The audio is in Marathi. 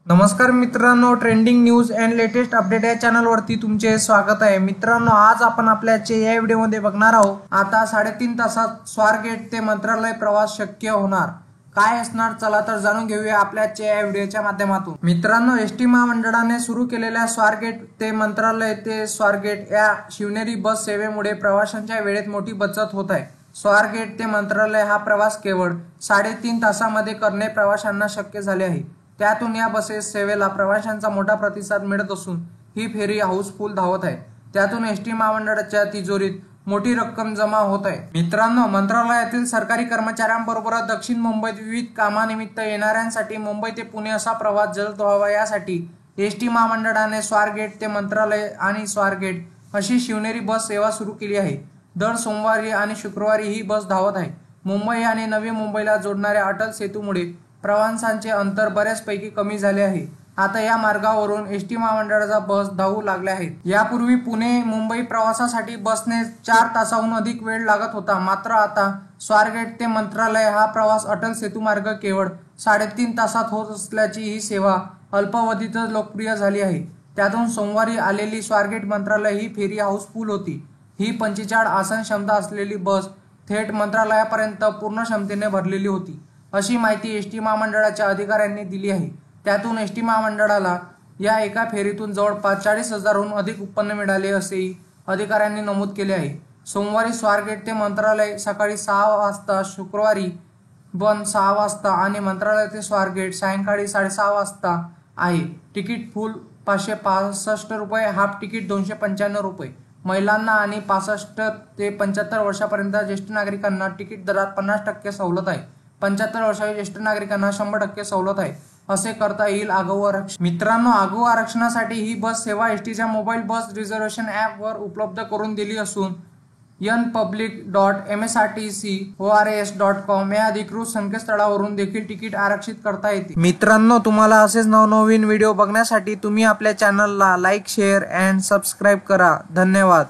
नमस्कार मित्रांनो, trending news and latest update या चॅनलवरती तुमचे स्वागत आहे। मित्रांनो, आज आपण आपल्याचे या व्हिडिओमध्ये बघणार आहोत आता 3.5 तासात स्वारगेट ते मंत्रालय प्रवास शक्य होणार काय असणार, चला तर जाणून घेऊया आपल्याच्या या व्हिडिओच्या माध्यमातून। मित्रांनो, एसटी महामंडळाने सुरू केलेल्या स्वारगेट ते मंत्रालय ते स्वारगेट या शिवनेरी बस सेवेमुळे प्रवाशांच्या वेळेत मोठी बचत होत आहे। स्वारगेट ते मंत्रालय हा प्रवास केवळ 3.5 तासामध्ये करणे प्रवाशांना शक्य झाले आहे। त्यातून या बसेस सेवेला प्रवाशांचा मोठा प्रतिसाद मिळत असून ही फेरी हाऊसफुल धावत आहे। त्यातून एसटी महामंडळाच्या तिजोरीत मोठी रक्कम जमा होत आहे। मित्रांनो, मंत्रालयातील सरकारी कर्मचाऱ्यांबरोबर दक्षिण मुंबईत विविध कामानिमित्त येणाऱ्यांसाठी मुंबई ते पुणे असा प्रवास जलद व्हावा यासाठी एसटी महामंडळाने स्वारगेट ते मंत्रालय आणि स्वारगेट अशी शिवनेरी बस सेवा सुरू केली आहे। दर सोमवारी आणि शुक्रवारी ही बस धावत आहे। मुंबई आणि नवी मुंबईला जोडणाऱ्या अटल सेतूमुळे प्रवासांचे अंतर बऱ्याचपैकी कमी झाले आहे। आता या मार्गावरून एसटी महामंडळाचा बस धावू लागल्या आहेत। यापूर्वी पुणे मुंबई प्रवासासाठी बसने 4 तासाहून अधिक वेळ लागत होता, मात्र आता स्वारगेट ते मंत्रालय हा प्रवास अटल सेतू मार्ग केवळ 3.5 तासात होत असल्याची ही सेवा अल्पावधीतच लोकप्रिय झाली आहे। त्यातून सोमवारी आलेली स्वारगेट मंत्रालय ही फेरी हाऊसफुल होती। ही 45 आसन क्षमता असलेली बस थेट मंत्रालयापर्यंत पूर्ण क्षमतेने भरलेली होती, अशी माहिती एसटी महामंडळाच्या अधिकाऱ्यांनी दिली आहे। त्यातून एसटी महामंडळाला या एका फेरीतून जवळपास 40,000हून अधिक उत्पन्न मिळाले असेही अधिकाऱ्यांनी नमूद केले आहे। सोमवारी स्वारगेट ते मंत्रालय सकाळी 6 वाजता, शुक्रवारी बंद 6 वाजता आणि मंत्रालय ते स्वारगेट सायंकाळी 6:30 वाजता आहे। तिकीट फुल 565 रुपये, हाफ तिकीट 295 रुपये। महिलांना आणि 65 ते 75 वर्षापर्यंत ज्येष्ठ नागरिकांना तिकीट दरात 50% सवलत आहे। 75 वर्षाच्या ज्येष्ठ नागरिकांना 100% सवलत आहे। असे करता येईल आगाऊ आरक्षण। मित्रांनो, आगाऊ आरक्षणासाठी ही बस सेवा एसटीच्या मोबाईल बस रिझर्वेशन ॲप वर उपलब्ध करून दिली असून npublic.msrtcors.com या अधिकृत संकेतस्थळावरून देखील तिकीट आरक्षित करता येते। मित्रांनो, तुम्हाला असेच नवनवीन व्हिडिओ बघण्यासाठी तुम्ही आपल्या चॅनलला लाईक, शेअर अँड सबस्क्राईब करा। धन्यवाद।